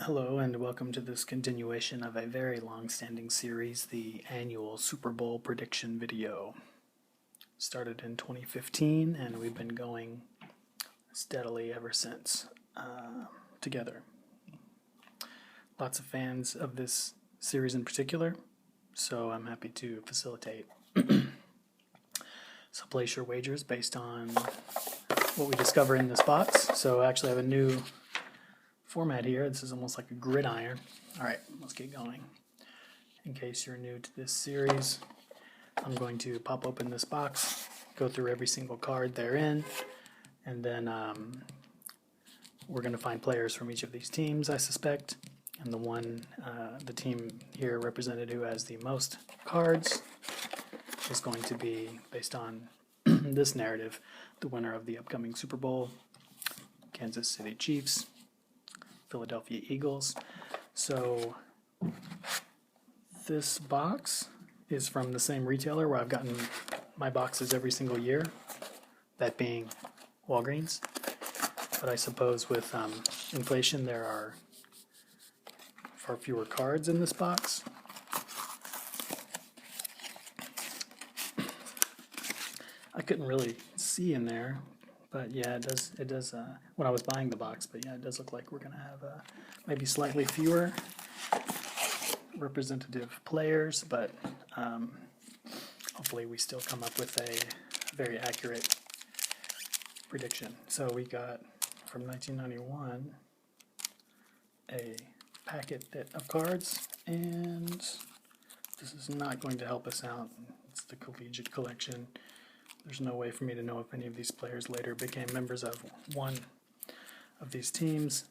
Hello and welcome to this continuation of a very long-standing series, the annual Super Bowl prediction video. Started in 2015 and we've been going steadily ever since together. Lots of fans of this series in particular, so I'm happy to facilitate. So place your wagers based on what we discover in this box. So actually I have a new format here. This is almost like a gridiron. All right, let's get going. In case you're new to this series, I'm going to pop open this box, go through every single card therein, and then we're going to find players from each of these teams, I suspect. And the team here represented who has the most cards is going to be, based on this narrative, the winner of the upcoming Super Bowl, Kansas City Chiefs, Philadelphia Eagles. So this box is from the same retailer where I've gotten my boxes every single year, that being Walgreens. But I suppose with inflation there are far fewer cards in this box. I couldn't really see in there, but yeah, it does when I was buying the box, but yeah, it does look like we're going to have maybe slightly fewer representative players, but hopefully we still come up with a very accurate prediction. So we got, from 1991, a packet of cards, and this is not going to help us out. It's the collegiate collection. There's no way for me to know if any of these players later became members of one of these teams.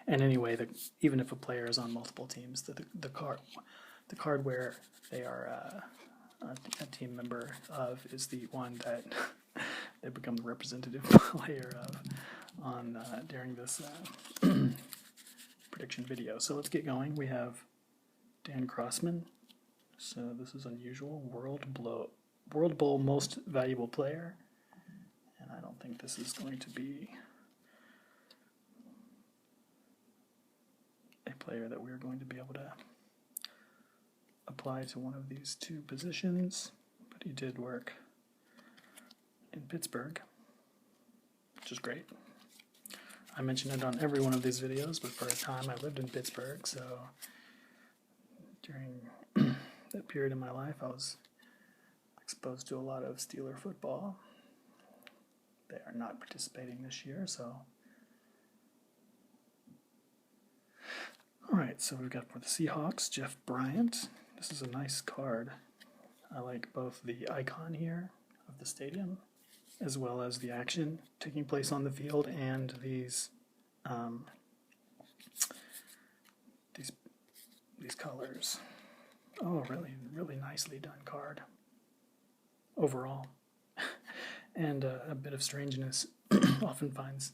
And anyway, even if a player is on multiple teams, the card where they are a team member of is the one that they become the representative player of during this prediction video. So let's get going. We have Dan Crossman. So this is unusual. World Bowl Most Valuable Player. And I don't think this is going to be a player that we're going to be able to apply to one of these two positions. But he did work in Pittsburgh, which is great. I mention it on every one of these videos, but for a time I lived in Pittsburgh, so during that period in my life I was exposed to a lot of Steeler football. They are not participating this year, so. Alright, so we've got for the Seahawks, Jeff Bryant. This is a nice card. I like both the icon here of the stadium, as well as the action taking place on the field, and these colors. Oh, really nicely done card overall. And a bit of strangeness often finds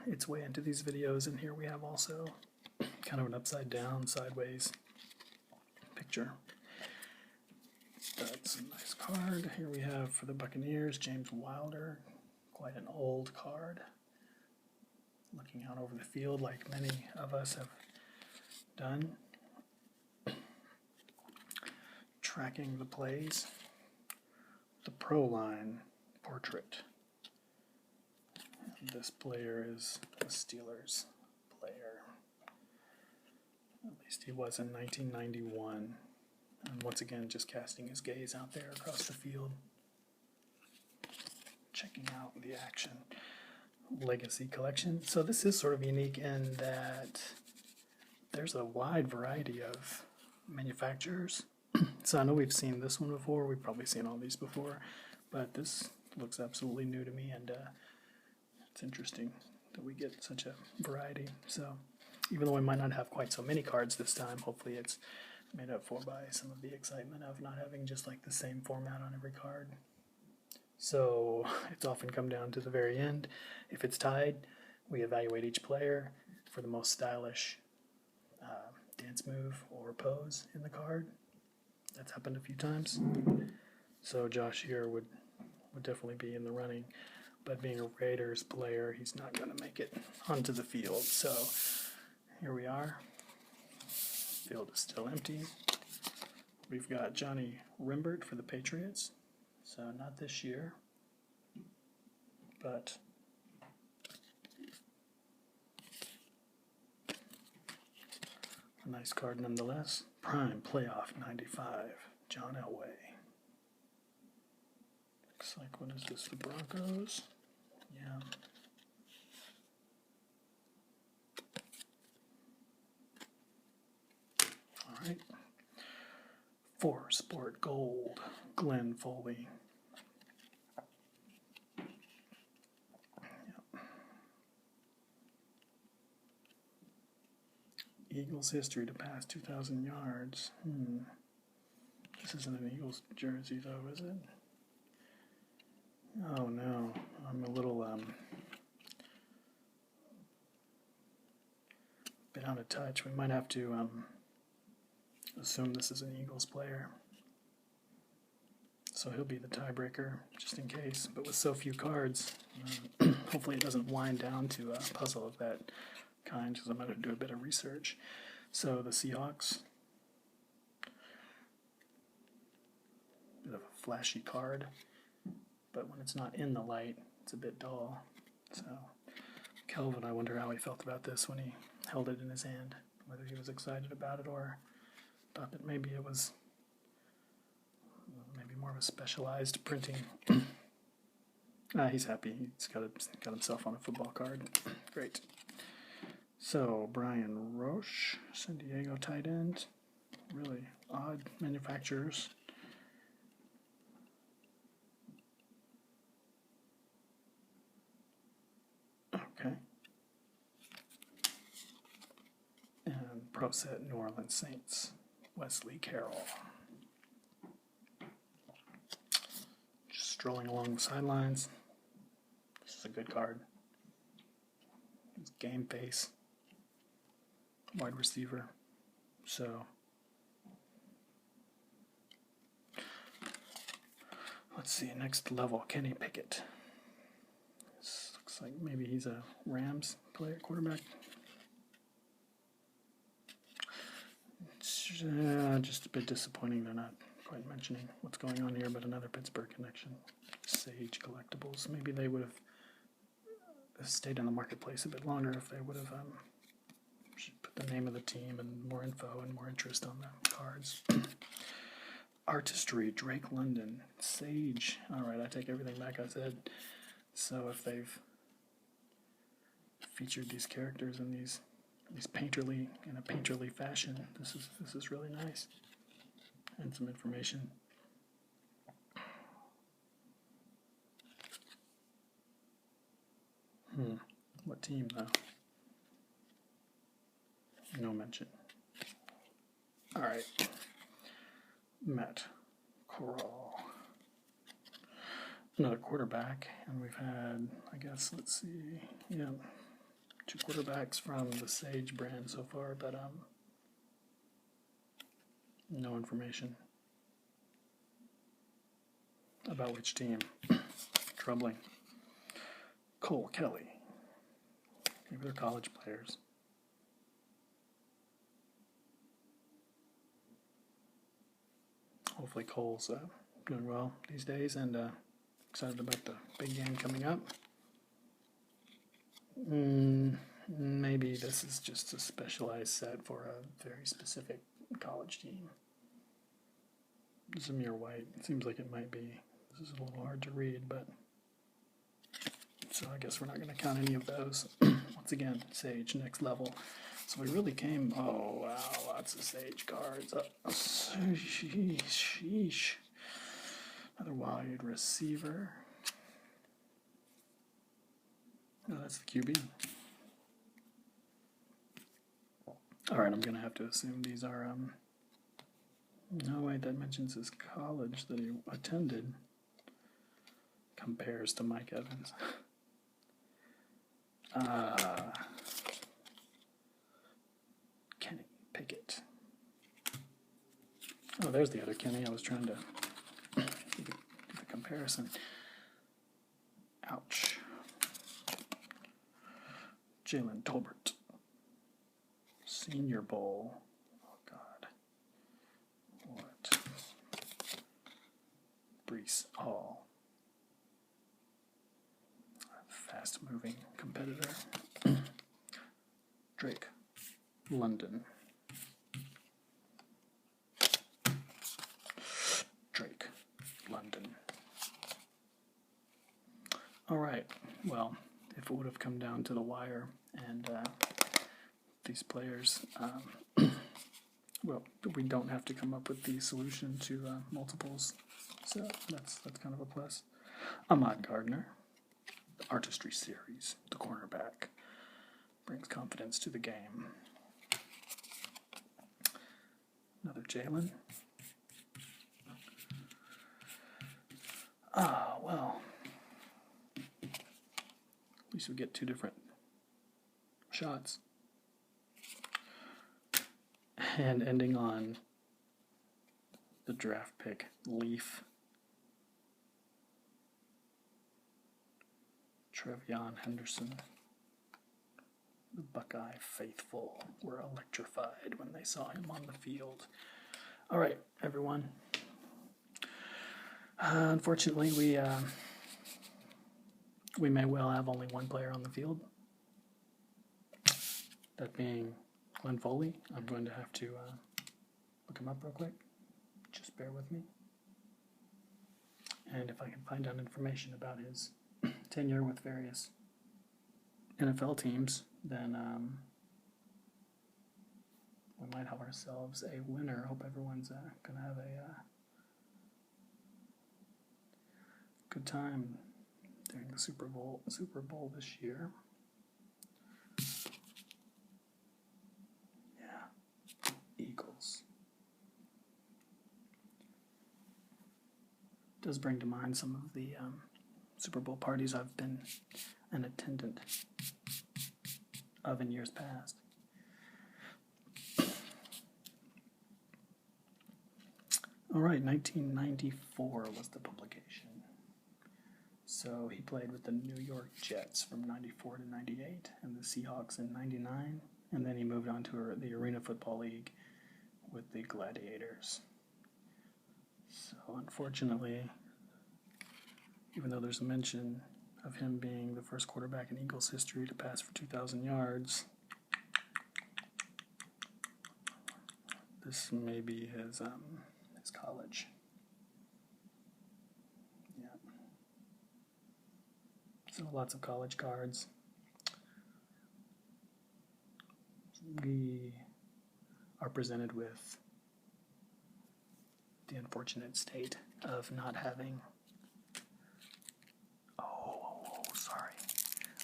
its way into these videos, and here we have also kind of an upside down, sideways picture. That's a nice card. Here we have for the Buccaneers, James Wilder, quite an old card. Looking out over the field like many of us have done. Tracking the plays. The Pro Line portrait. And this player is a Steelers player. At least he was in 1991. And once again, just casting his gaze out there across the field. Checking out the action. Legacy collection. So this is sort of unique in that there's a wide variety of manufacturers. So I know we've seen this one before, we've probably seen all these before, but this looks absolutely new to me, and it's interesting that we get such a variety. So even though we might not have quite so many cards this time, hopefully it's made up for by some of the excitement of not having just like the same format on every card. So it's often come down to the very end. If it's tied, we evaluate each player for the most stylish dance move or pose in the card. That's happened a few times. So Josh here would definitely be in the running. but being a Raiders player, he's not going to make it onto the field. So here we are. Field is still empty. We've got Johnny Rimbert for the Patriots. So not this year, but a nice card nonetheless. Prime Playoff 95, John Elway. Looks like, what is this, the Broncos? Yeah. All right. 4 Sport Gold, Glenn Foley. Yep. Eagles history to pass 2,000 yards. This isn't an Eagles jersey though, is it? Oh no, I'm a little bit out of touch. We might have to assume this is an Eagles player. So he'll be the tiebreaker, just in case. But with so few cards, hopefully it doesn't wind down to a puzzle of that kind, because I'm going to do a bit of research. So the Seahawks. Bit of a flashy card, but when it's not in the light, it's a bit dull. So Kelvin, I wonder how he felt about this when he held it in his hand, whether he was excited about it or thought that maybe it was more of a specialized printing. He's happy. He's got himself on a football card. Great. So Brian Roche, San Diego tight end. Really odd manufacturers. Okay. And Pro Set New Orleans Saints, Wesley Carroll. Strolling along the sidelines. This is a good card. It's game face. Wide receiver. So let's see, next level, Kenny Pickett. This looks like maybe he's a Rams player, quarterback. It's, just a bit disappointing they're not quite mentioning what's going on here, but another Pittsburgh connection. Sage Collectibles. Maybe they would have stayed in the marketplace a bit longer if they would have put the name of the team and more info and more interest on the cards. Artistry, Drake London, Sage. All right, I take everything back I said. So if they've featured these characters in these painterly, in a painterly fashion, this is really nice. And some information. What team though? No mention. All right. Matt Corral. Another quarterback, and we've had, I guess, let's see, 2 quarterbacks from the Sage brand so far, but no information about which team. Troubling. Cole Kelly. Maybe they're college players. Hopefully Cole's doing well these days and excited about the big game coming up. Maybe this is just a specialized set for a very specific college team. Zamir White. It seems like it might be. This is a little hard to read, but so I guess we're not going to count any of those. Once again, Sage, next level. So we really came, oh wow, lots of Sage cards. Sheesh. Another wide receiver. Oh, that's the QB. All right, I'm going to have to assume these are, no, wait, that mentions his college that he attended. Compares to Mike Evans. Kenny Pickett. Oh, there's the other Kenny. I was trying to do the comparison. Ouch. Jalen Tolbert. Senior Bowl. Oh, God. What? Brees Hall. Fast-moving competitor. Drake London. Drake London. All right. Well, if it would have come down to the wire and these players, well, we don't have to come up with the solution to multiples, so that's kind of a plus. Ahmad Gardner, the Artistry Series, the cornerback, brings confidence to the game. Another Jalen. Well, at least we get two different shots. And ending on the draft pick, Leaf. Trevion Henderson. The Buckeye faithful were electrified when they saw him on the field. All right, everyone. Unfortunately, we may well have only one player on the field. That being Glenn Foley. I'm going to have to look him up real quick. Just bear with me. And if I can find out information about his tenure with various NFL teams, then we might have ourselves a winner. Hope everyone's going to have a good time during the Super Bowl this year. Yeah, Eagles. Does bring to mind some of the Super Bowl parties I've been an attendant of in years past. All right, 1994 was the publication. So he played with the New York Jets from 94 to 98 and the Seahawks in 99. And then he moved on to the Arena Football League with the Gladiators. So unfortunately, even though there's a mention of him being the first quarterback in Eagles history to pass for 2,000 yards, this may be his college. Yeah. So lots of college cards. We are presented with the unfortunate state of not having. Oh, sorry.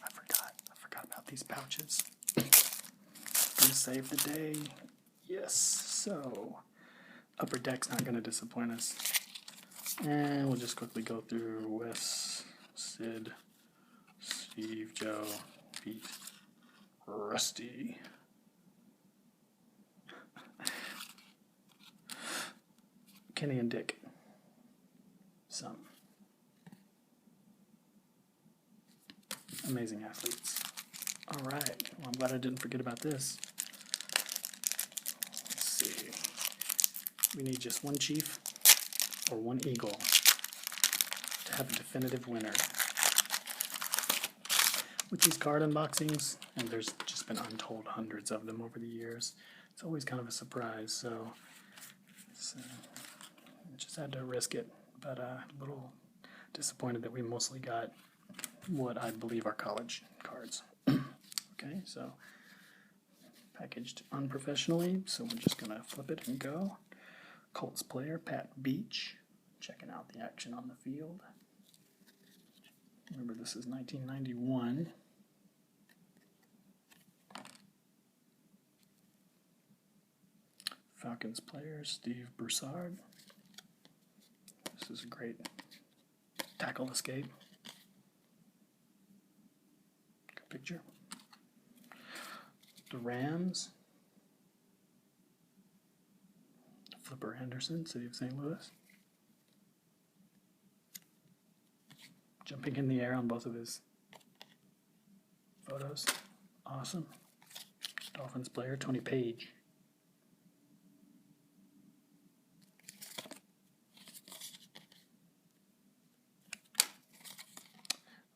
I forgot about these pouches. Gonna save the day. Yes. So, Upper Deck's not gonna disappoint us. And we'll just quickly go through Wes, Sid, Steve, Joe, Pete, Rusty. Kenny and Dick. Some amazing athletes. All right. Well, I'm glad I didn't forget about this. Let's see. We need just one Chief or one Eagle to have a definitive winner. With these card unboxings, and there's just been untold hundreds of them over the years, it's always kind of a surprise. So just had to risk it, but a little disappointed that we mostly got what I believe are college cards. Okay, so packaged unprofessionally, so we're just gonna flip it and go. Colts player Pat Beach, checking out the action on the field. Remember, this is 1991. Falcons player Steve Broussard. This is a great tackle escape. Good picture. The Rams. Flipper Henderson, City of St. Louis. Jumping in the air on both of his photos. Awesome. Dolphins player, Tony Page.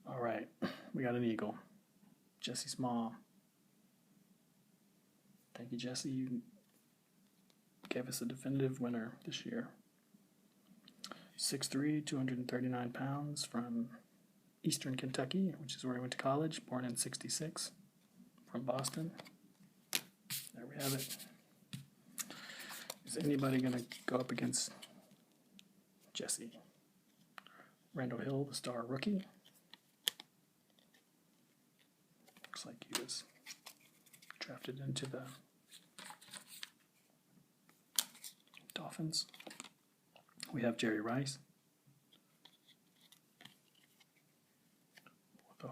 All right, we got an Eagle. Jesse Small. Thank you, Jesse. You gave us a definitive winner this year. 6'3", 239 pounds, from Eastern Kentucky, which is where he went to college, born in '66, from Boston. There we have it. Is anybody going to go up against Jesse? Randall Hill, the star rookie. Looks like he was drafted into the Dolphins. We have Jerry Rice. With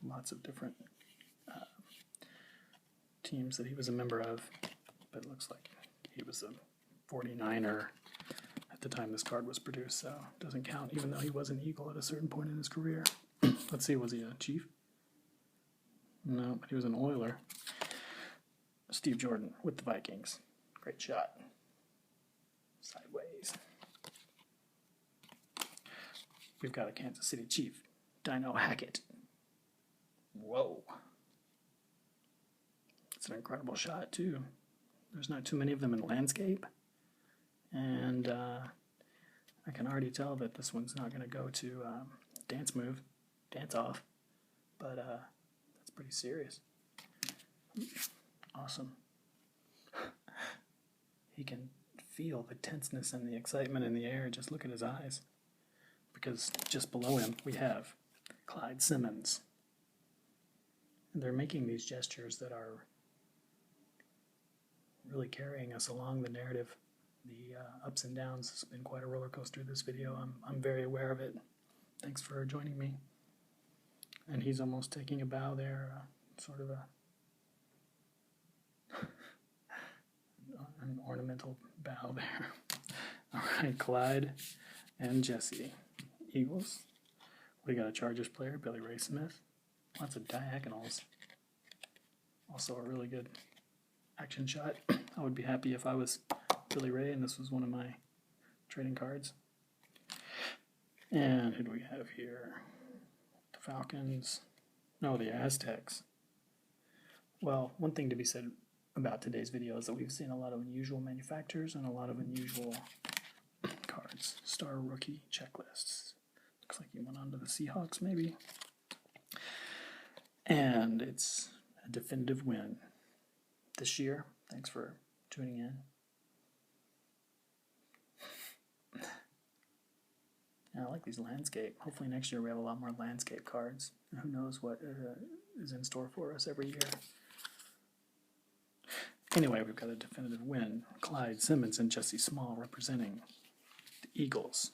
lots of different teams that he was a member of, but it looks like he was a 49er at the time this card was produced, so it doesn't count, even though he was an Eagle at a certain point in his career. Let's see, was he a Chief? No, but he was an Oiler. Steve Jordan with the Vikings. Great shot. Sideways. We've got a Kansas City Chief, Dino Hackett. Whoa. It's an incredible shot, too. There's not too many of them in landscape. And I can already tell that this one's not going to go to dance move, dance off. But that's pretty serious. Awesome. He can feel the tenseness and the excitement in the air. Just look at his eyes. Because just below him, we have Clyde Simmons. And they're making these gestures that are really carrying us along the narrative. The ups and downs has been quite a roller coaster this video. I'm very aware of it. Thanks for joining me. And he's almost taking a bow there, sort of an ornamental bow there. All right, Clyde and Jesse. Eagles. We got a Chargers player, Billy Ray Smith. Lots of diagonals. Also a really good action shot. I would be happy if I was Billy Ray and this was one of my trading cards. And who do we have here? The Falcons. No, the Aztecs. Well, one thing to be said about today's video is that we've seen a lot of unusual manufacturers and a lot of unusual cards. Star rookie checklists. Looks like he went on to the Seahawks, maybe. And it's a definitive win this year. Thanks for tuning in. Yeah, I like these landscape. Hopefully next year we have a lot more landscape cards. Who knows what is in store for us every year. Anyway, we've got a definitive win. Clyde Simmons and Jesse Small representing the Eagles.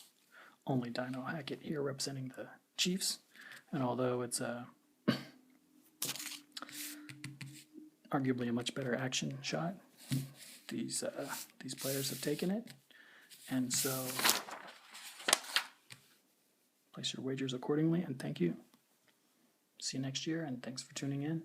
Only Dino Hackett here representing the Chiefs. And although it's arguably a much better action shot, these players have taken it. And so place your wagers accordingly, and thank you. See you next year, and thanks for tuning in.